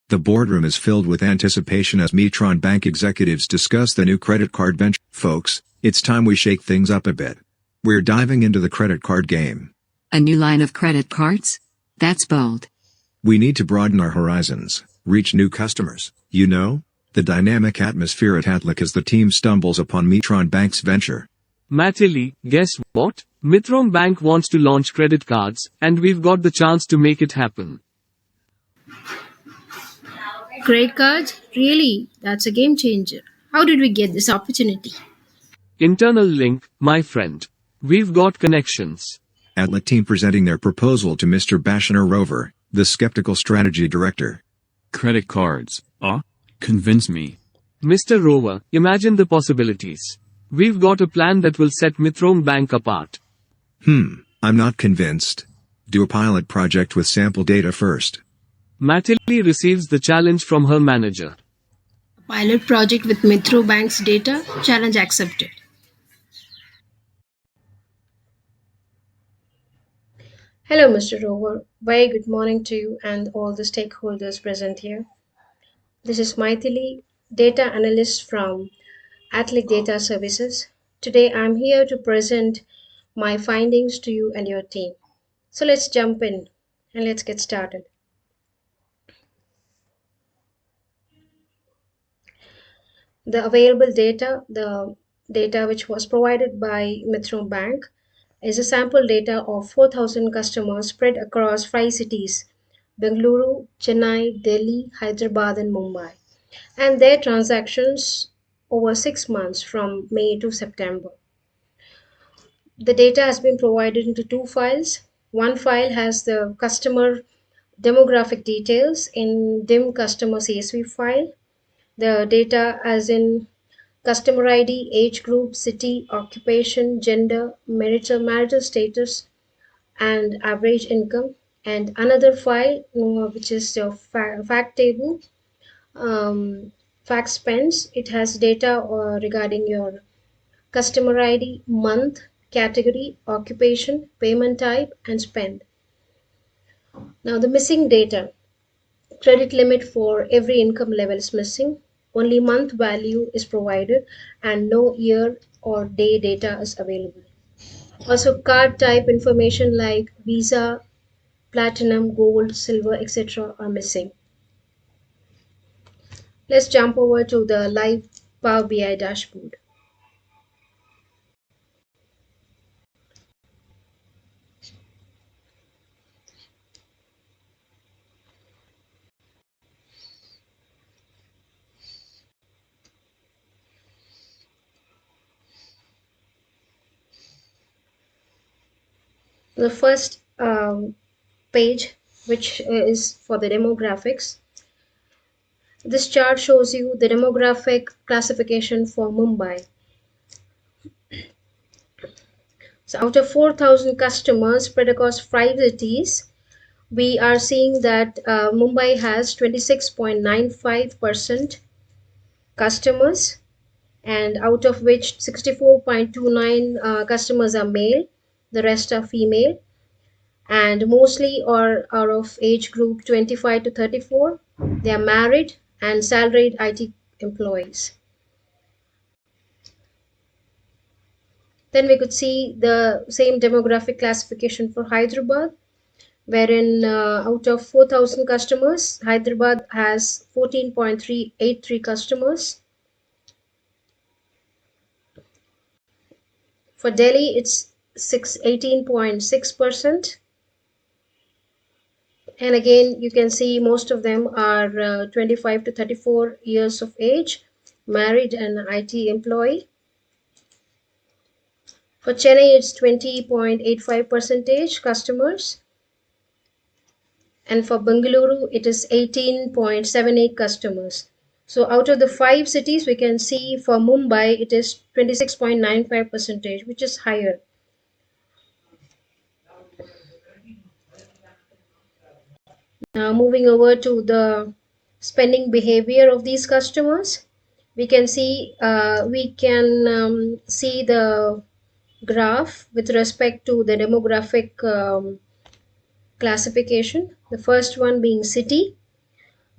The boardroom is filled with anticipation as Mitron Bank executives discuss the new credit card venture. Folks, it's time we shake things up a bit. We're diving into the credit card game. A new line of credit cards? That's bold. We need to broaden our horizons, reach new customers, the dynamic atmosphere at Hatlick as the team stumbles upon Mitron Bank's venture. Matili, guess what? Mitron Bank wants to launch credit cards, and we've got the chance to make it happen. Credit cards? Really? That's a game changer. How did we get this opportunity? Internal link, my friend. We've got connections. Hatlick team presenting their proposal to Mr. Bashner Rover, the skeptical strategy director. Credit cards, convince me. Mr. Rover, imagine the possibilities. We've got a plan that will set Mitron Bank apart. I'm not convinced. Do a pilot project with sample data first. Matili receives the challenge from her manager. Pilot project with Mitron Bank's data? Challenge accepted. Hello, Mr. Rover. Very good morning to you and all the stakeholders present here. This is Maithili, data analyst from Atlic Data Services. Today I'm here to present my findings to you and your team. So let's jump in and let's get started. The available data, the data which was provided by Mitron Bank, is a sample data of 4,000 customers spread across 5 cities: Bengaluru, Chennai, Delhi, Hyderabad, and Mumbai, and their transactions over 6 months from May to September. The data has been provided into 2 files. One file has the customer demographic details in DIM customer CSV file. The data as in customer ID, age group, city, occupation, gender, marital status, and average income. And another file which is the fact table, fact spends. It has data regarding your customer ID, month, category, occupation, payment type, and spend. Now the missing data. Credit limit for every income level is missing. Only month value is provided and no year or day data is available. Also, card type information like Visa, Platinum, Gold, Silver, etc. are missing. Let's jump over to the live Power BI dashboard. The first page, which is for the demographics. This chart shows you the demographic classification for Mumbai. So out of 4,000 customers spread across 5 cities, we are seeing that Mumbai has 26.95% customers, and out of which 64.29 customers are male, the rest are female, and mostly are of age group 25 to 34. They are married and salaried IT employees. Then we could see the same demographic classification for Hyderabad, wherein out of 4,000 customers, Hyderabad has 14.383 customers. For Delhi, it's 18.6%. And again, you can see most of them are 25 to 34 years of age, married and IT employee. For Chennai, it's 20.85% customers. And for Bengaluru, it is 18.78 customers. So out of the 5 cities, we can see for Mumbai, it is 26.95%, which is higher. Now moving over to the spending behavior of these customers, we can see the graph with respect to the demographic classification. The first one being city.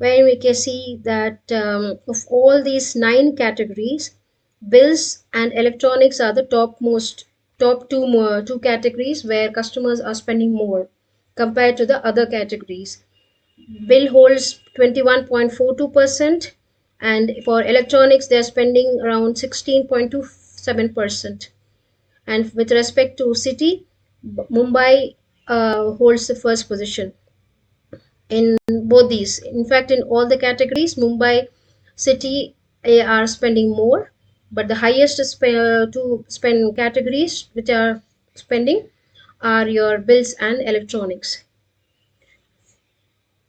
where we can see that of all these 9 categories, bills and electronics are the top two categories where customers are spending more compared to the other categories. Bill holds 21.42%, and for electronics they're spending around 16.27%. And with respect to city, Mumbai holds the first position in both these. In fact, in all the categories, Mumbai city are spending more, but the highest to spend categories which are spending are your bills and electronics.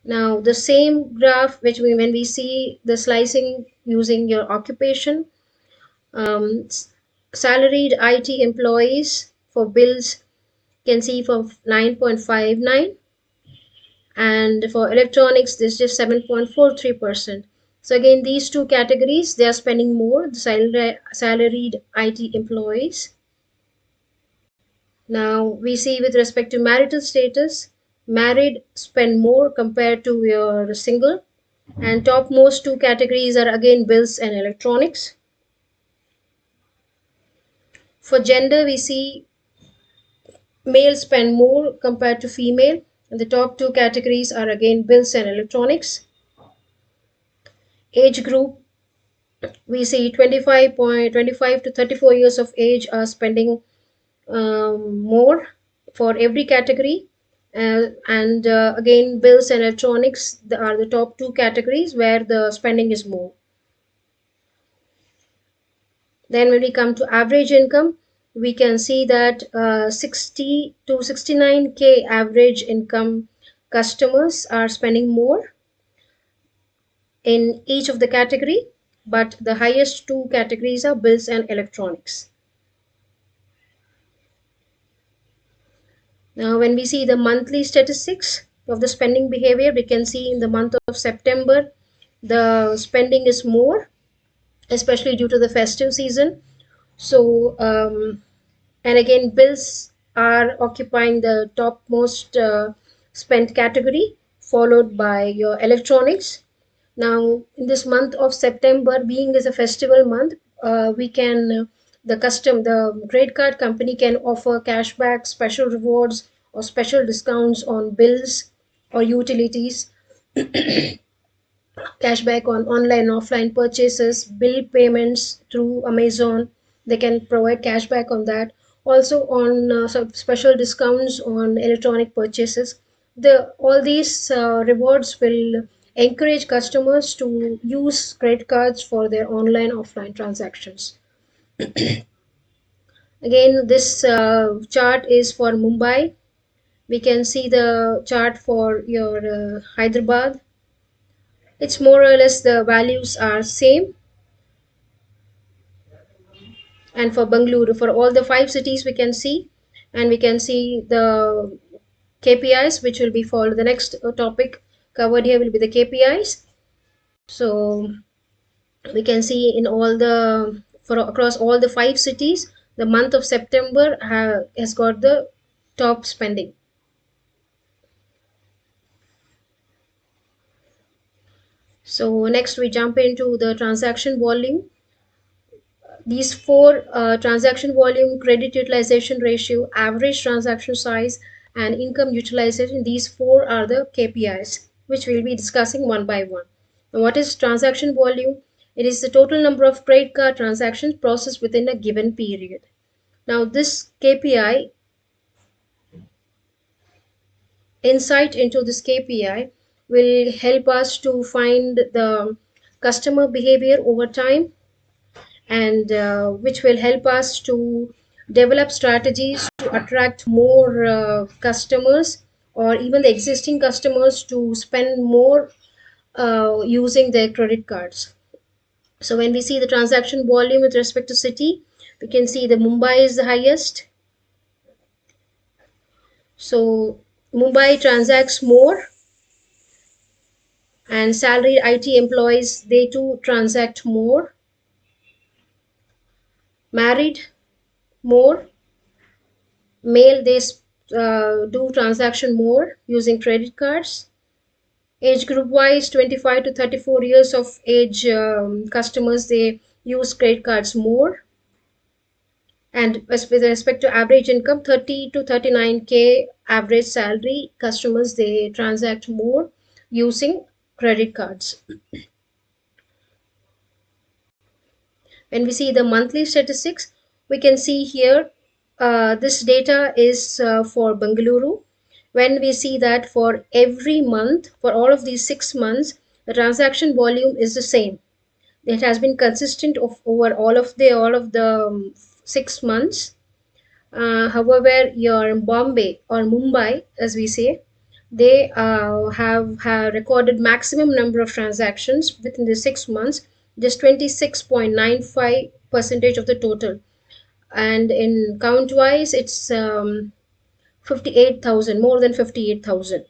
Now, the same graph, when we see the slicing using your occupation, salaried IT employees for bills can see for 9.59, and for electronics this is just 7.43%. So again, these two categories, they are spending more, the salaried IT employees. Now we see with respect to marital status, married spend more compared to your single, and topmost two categories are again bills and electronics. For gender, we see male spend more compared to female, and the top two categories are again bills and electronics. Age group, we see 25 to 34 years of age are spending more for every category. And again, bills and electronics are the top two categories where the spending is more. Then when we come to average income, we can see that 60 to 69K average income customers are spending more in each of the category, but the highest two categories are bills and electronics. Now, when we see the monthly statistics of the spending behavior, we can see in the month of September, the spending is more, especially due to the festive season. So, and again, bills are occupying the topmost spent category, followed by your electronics. Now, in this month of September, being as a festival month, we can the credit card company can offer cashback, special rewards, or special discounts on bills or utilities, cashback on online offline purchases, bill payments through Amazon. They can provide cashback on that. Also on some special discounts on electronic purchases. All these rewards will encourage customers to use credit cards for their online offline transactions. Again, this chart is for Mumbai. We can see the chart for your Hyderabad. It's more or less the values are same. And for Bangalore, for all the 5 cities we can see, and we can see the KPIs which will be followed. The next topic covered here will be the KPIs. So we can see in all the for across all the 5 cities, the month of September has got the top spending. So next we jump into the transaction volume. These four transaction volume, credit utilization ratio, average transaction size, and income utilization, these four are the KPIs which we'll be discussing one by one. Now, what is transaction volume? It is the total number of credit card transactions processed within a given period. Now, this KPI, insight into this KPI will help us to find the customer behavior over time, and which will help us to develop strategies to attract more customers, or even the existing customers to spend more using their credit cards. So when we see the transaction volume with respect to city, we can see the Mumbai is the highest. So Mumbai transacts more, and salaried IT employees, they too transact more. Married, more. Male, they do transaction more using credit cards. Age group wise, 25 to 34 years of age customers, they use credit cards more. And with respect to average income, 30 to 39K average salary customers, they transact more using credit cards. When we see the monthly statistics, we can see here this data is for Bengaluru. When we see that for every month, for all of these 6 months, the transaction volume is the same. It has been consistent of over all of the 6 months. However, your Bombay or Mumbai, as we say, they have recorded maximum number of transactions within the 6 months, just 26.95 percentage of the total. And in count wise, it's 58,000, more than 58,000.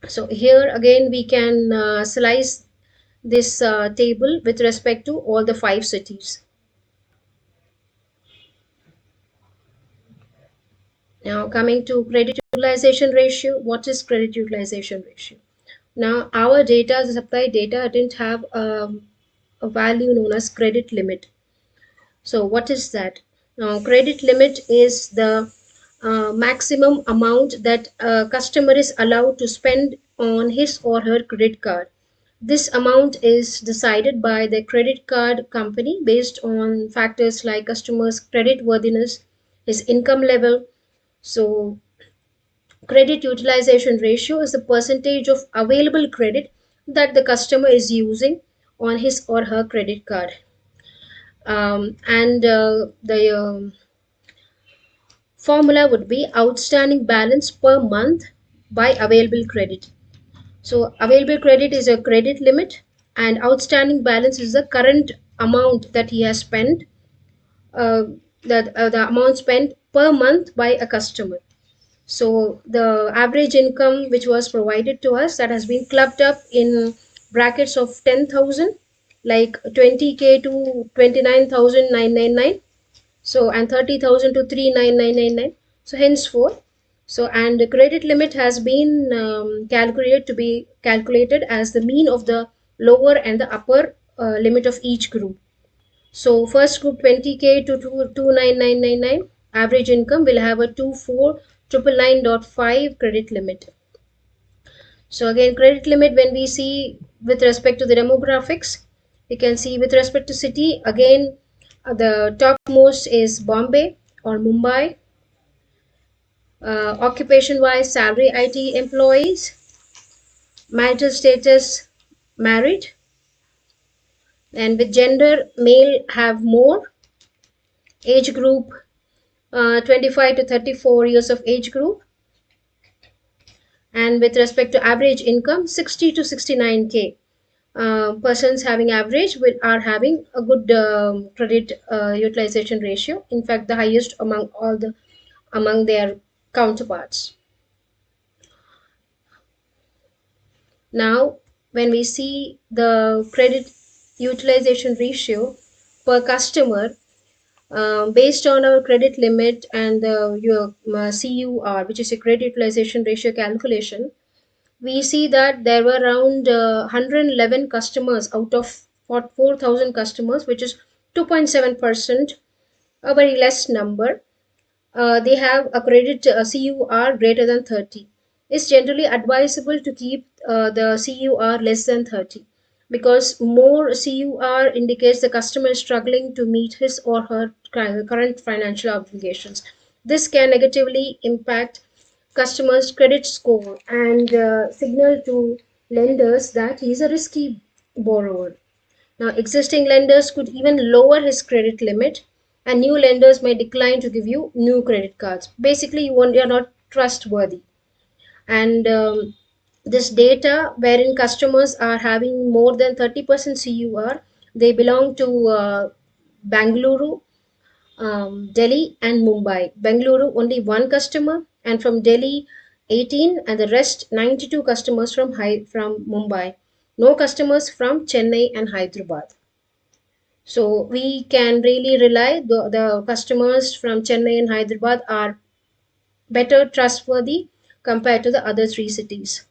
So here again, we can slice this table with respect to all the 5 cities. Now, coming to credit utilization ratio, what is credit utilization ratio? Now, our data, the supply data, didn't have a value known as credit limit. So, what is that? Now, credit limit is the maximum amount that a customer is allowed to spend on his or her credit card. This amount is decided by the credit card company based on factors like customer's credit worthiness, his income level. So, credit utilization ratio is the percentage of available credit that the customer is using on his or her credit card. And the formula would be outstanding balance per month by available credit. So, available credit is a credit limit, and outstanding balance is the current amount that he has spent, uh, the amount spent per month by a customer. So the average income which was provided to us, that has been clubbed up in brackets of 10,000, like 20K to 29,999. So and 30,000 to 39999. So henceforth, so and the credit limit has been calculated as the mean of the lower and the upper limit of each group. So first group 20K to 29999, average income will have a 24,999.5 credit limit. So again, credit limit, when we see with respect to the demographics, we can see with respect to city, again the topmost is Bombay or Mumbai. Occupation wise, salary IT employees, marital status married, and with gender, male have more, age group 25 to 34 years of age group, and with respect to average income, 60 to 69K persons having average are having a good credit utilization ratio, in fact the highest among their counterparts. Now when we see the credit utilization ratio per customer, based on our credit limit and your CUR, which is a credit utilization ratio calculation, we see that there were around 111 customers out of 4,000 customers, which is 2.7%, a very less number. They have a credit CUR greater than 30. It's generally advisable to keep the CUR less than 30, because more CUR indicates the customer is struggling to meet his or her current financial obligations. This can negatively impact customers' credit score and signal to lenders that he is a risky borrower. Now, existing lenders could even lower his credit limit, and new lenders may decline to give you new credit cards. Basically, you're not trustworthy. And this data, wherein customers are having more than 30% CUR, they belong to Bangalore, Delhi, and Mumbai. Bangalore, only one customer, and from Delhi, 18, and the rest 92 customers from Mumbai. No customers from Chennai and Hyderabad. So we can really rely, the customers from Chennai and Hyderabad are better trustworthy compared to the other 3 cities.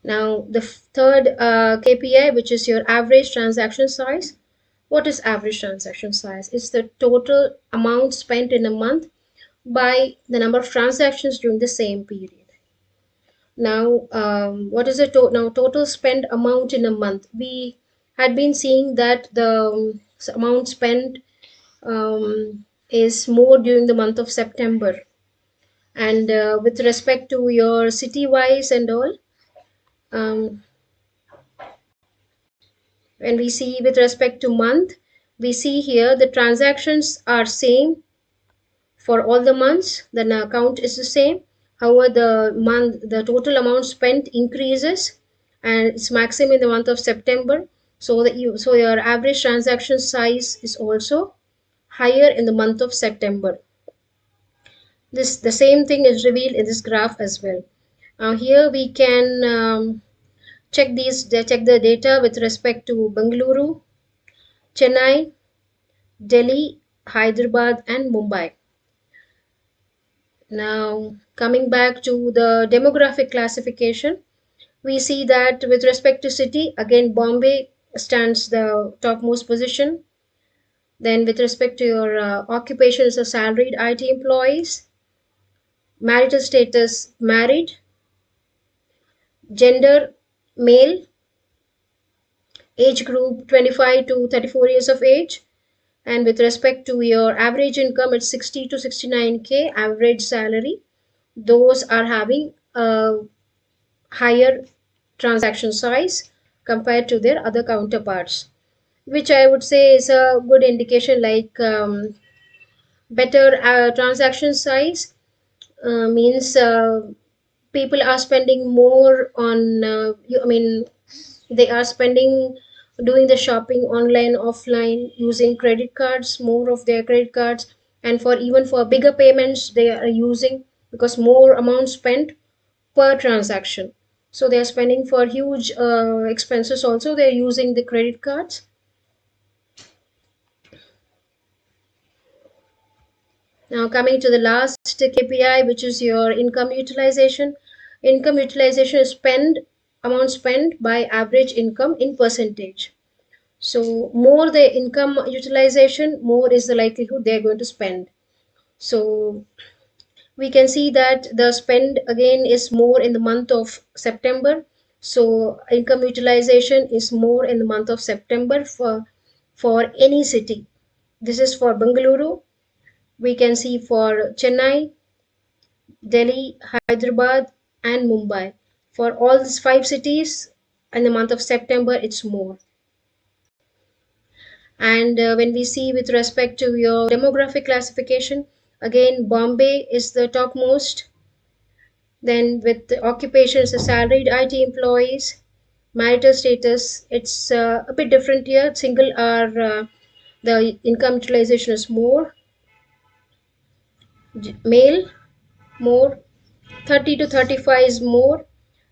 Now the third KPI, which is your average transaction size. What is average transaction size? It's the total amount spent in a month by the number of transactions during the same period. Now, what is the total spend amount in a month? We had been seeing that the amount spent is more during the month of September. And with respect to your city wise and all, um, when we see with respect to month, we see here the transactions are same for all the months. The account is the same. However, the total amount spent increases, and it's maximum in the month of September. So your average transaction size is also higher in the month of September. The same thing is revealed in this graph as well. Here we can check the data with respect to Bengaluru, Chennai, Delhi, Hyderabad, and Mumbai. Now, coming back to the demographic classification, we see that with respect to city, again, Bombay stands the topmost position. Then, with respect to your occupations, a salaried IT employees, marital status, married, gender, male, age group 25 to 34 years of age, and with respect to your average income, it's 60 to 69K average salary. Those are having a higher transaction size compared to their other counterparts, which I would say is a good indication. Like better transaction size means people are spending more on I mean, they are spending, doing the shopping online, offline, using credit cards, more of their credit cards. And for even for bigger payments they are using, because more amount spent per transaction. So they are spending for huge expenses also, they're using the credit cards. Now coming to the last KPI, which is your income utilization. Income utilization is amount spent by average income in percentage. So more the income utilization, more is the likelihood they're going to spend. So we can see that the spend again is more in the month of September. So income utilization is more in the month of September for any city. This is for Bengaluru. We can see for Chennai, Delhi, Hyderabad, and Mumbai. For all these five cities, in the month of September, it's more. And when we see with respect to your demographic classification, again, Bombay is the topmost. Then with the occupations, the salaried IT employees, marital status, it's a bit different here. Single are the income utilization is more. Male, more. 30 to 35 is more.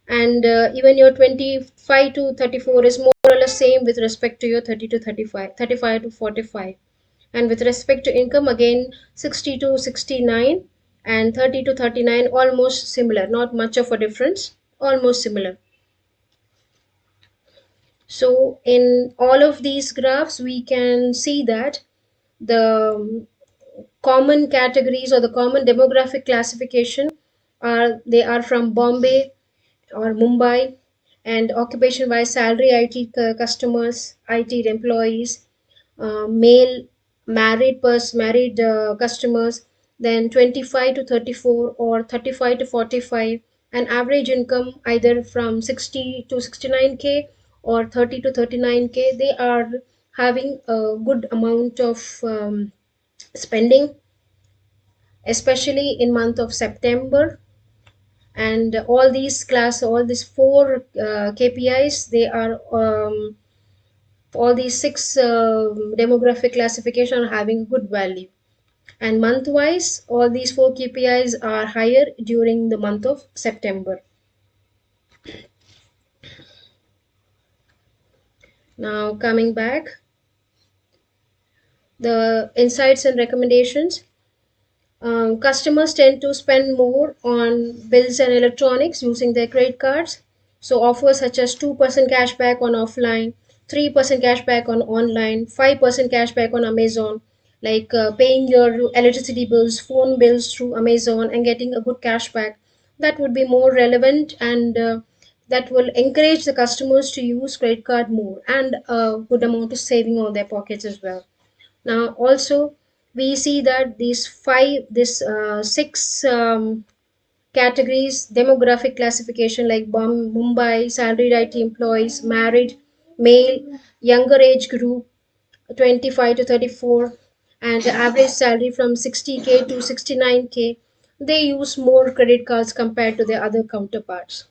And even your 25 to 34 is more or less same with respect to your 30 to 35, 35 to 45. And with respect to income, again 60 to 69 and 30 to 39, almost similar, not much of a difference, almost similar. So in all of these graphs we can see that the common categories or the common demographic classification are, they are from Bombay or Mumbai. And occupation wise, salary IT customers, IT employees, male, married customers, then 25 to 34 or 35 to 45, and average income either from 60 to 69K or 30 to 39K. They are having a good amount of spending, especially in month of September. And all these four KPIs, they are all these six demographic classification are having good value. And month wise, all these four KPIs are higher during the month of September. Now coming back, the insights and recommendations. Customers tend to spend more on bills and electronics using their credit cards. So offers such as 2% cashback on offline, 3% cashback on online, 5% cashback on Amazon, like paying your electricity bills, phone bills through Amazon and getting a good cashback. That would be more relevant, and that will encourage the customers to use credit card more, and a good amount of saving on their pockets as well. Now also we see that six categories demographic classification, like Mumbai salaried IT employees, married, male, younger age group 25 to 34, and the average salary from 60K to 69K, they use more credit cards compared to their other counterparts.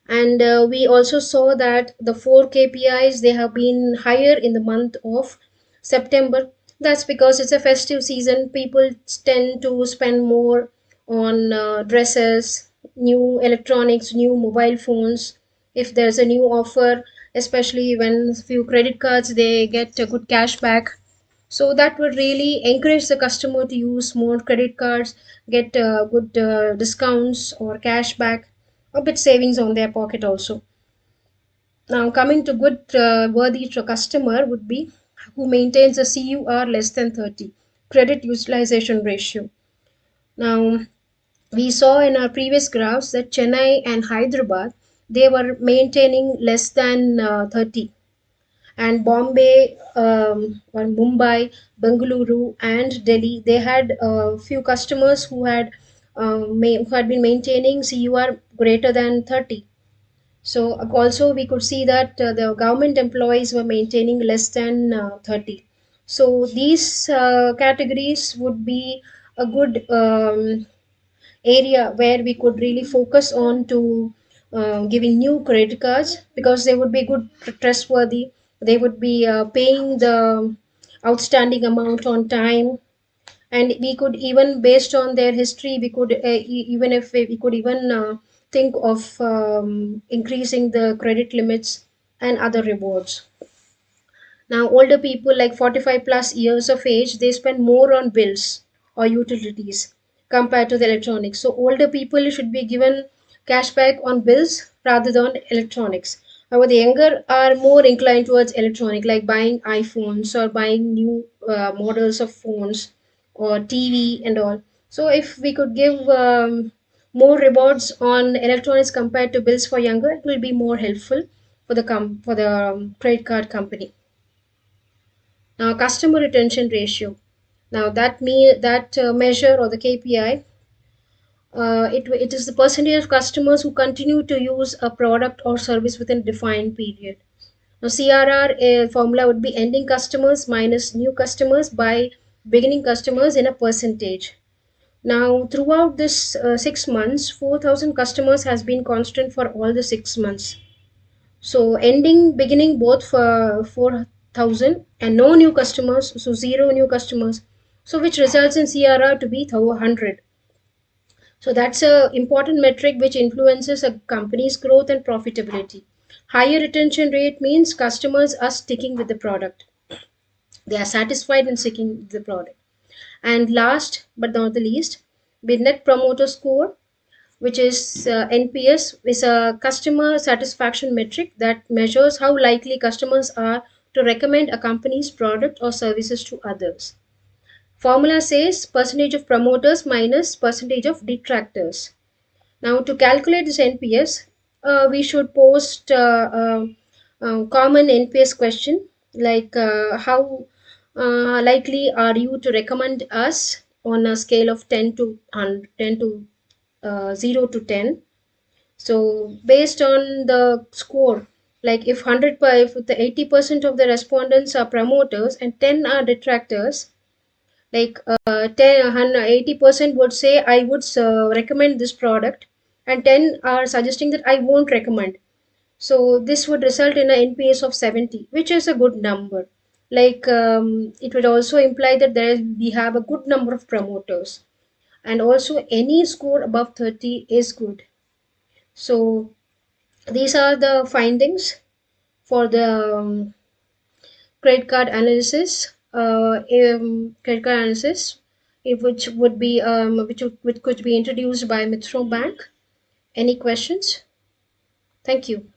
And we also saw that the four KPIs, they have been higher in the month of September. That's because it's a festive season. People tend to spend more on dresses, new electronics, new mobile phones. If there's a new offer, especially when few credit cards, they get a good cash back. So that would really encourage the customer to use more credit cards, get good discounts or cash back, a bit savings on their pocket also. Now coming to good worthy to customer would be who maintains a CUR less than 30, credit utilization ratio. Now we saw in our previous graphs that Chennai and Hyderabad, they were maintaining less than 30, and Bombay, or Mumbai, Bengaluru, and Delhi, they had a few customers who had been maintaining CUR greater than 30. So also we could see that the government employees were maintaining less than 30. So these categories would be a good area where we could really focus on to giving new credit cards, because they would be good, trustworthy. They would be paying the outstanding amount on time, and we could even, based on their history, we could even if we could even think of increasing the credit limits and other rewards. Now, older people like 45 plus years of age, they spend more on bills or utilities compared to the electronics. So, older people should be given cashback on bills rather than electronics. However, the younger are more inclined towards electronic, like buying iPhones or buying new models of phones or TV and all. So, if we could give more rewards on electronics compared to bills for younger, it will be more helpful for the credit card company. Now, customer retention ratio. Now, that measure or the KPI, it is the percentage of customers who continue to use a product or service within a defined period. Now, CRR formula would be ending customers minus new customers by beginning customers in a percentage. Now, throughout this 6 months, 4,000 customers has been constant for all the 6 months. So ending, beginning both for 4,000, and no new customers, so zero new customers. So which results in CRR to be 100. So that's a important metric which influences a company's growth and profitability. Higher retention rate means customers are sticking with the product. They are satisfied in sticking with the product. And last but not the least, the net promoter score, which is NPS, is a customer satisfaction metric that measures how likely customers are to recommend a company's product or services to others. Formula says percentage of promoters minus percentage of detractors. Now, to calculate this NPS, we should post common NPS question, like how likely are you to recommend us on a scale of 10 to 100, 10 to 0 to 10. So based on the score, like if the 80% of the respondents are promoters and 10 are detractors, like 80% would say I would recommend this product, and 10 are suggesting that I won't recommend. So this would result in an NPS of 70, which is a good number. Like it would also imply that we have a good number of promoters, and also any score above 30 is good. So these are the findings for the credit card analysis. Credit card analysis, which would be which could be introduced by Mitron Bank. Any questions? Thank you.